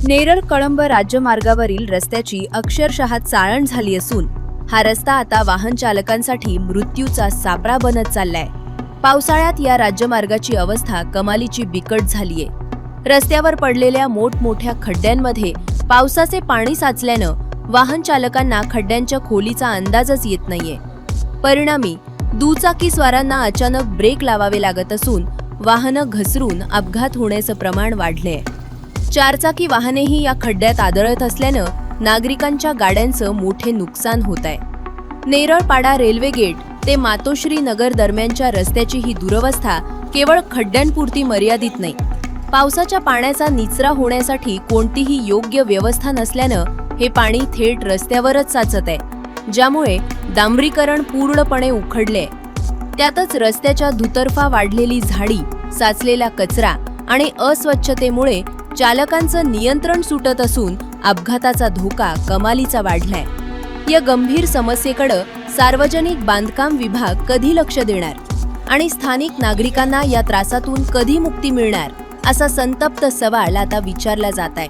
नेरळ कळंब राज्यमार्गावरील रस्त्याची अक्षरशः चाळण झाली असून हा रस्ता आता वाहन चालकांसाठी मृत्यूचा सापळा बनत चाललाय। पावसाळ्यात या राज्यमार्गाची अवस्था कमालीची बिकट झालीये। रस्त्यावर पडलेल्या मोठमोठ्या खड्ड्यांमध्ये पावसाचे पाणी साचल्यानं वाहन चालकांना खड्ड्यांच्या खोलीचा अंदाजच येत नाहीये। परिणामी दुचाकी स्वारांना अचानक ब्रेक लावावे लागत असून वाहनं घसरून अपघात होण्याचं प्रमाण वाढलंय। चारचाकी वाहनेही या खड्ड्यात आदळत असल्यानं नागरिकांच्या गाड्यांचं मोठे नुकसान होत आहे। नेरळपाडा रेल्वे गेट ते मातोश्री नगर दरम्यानच्या रस्त्याची ही दुरवस्था केवळ खड्ड्यांपुरती मर्यादित नाही। पावसाच्या पाण्याचा निचरा होण्यासाठी कोणतीही योग्य व्यवस्था नसल्यानं हे पाणी थेट रस्त्यावरच साचत आहे, ज्यामुळे डांबरीकरण पूर्णपणे उखडले। त्यातच रस्त्याच्या दुतर्फा वाढलेली झाडी, साचलेला कचरा आणि अस्वच्छतेमुळे चालकांचं नियंत्रण सुटत असून अपघाताचा धोका कमालीचा वाढलाय। या गंभीर समस्येकडे सार्वजनिक बांधकाम विभाग कधी लक्ष देणार आणि स्थानिक नागरिकांना या त्रासातून कधी मुक्ती मिळणार असा संतप्त सवाल आता विचारला जात आहे।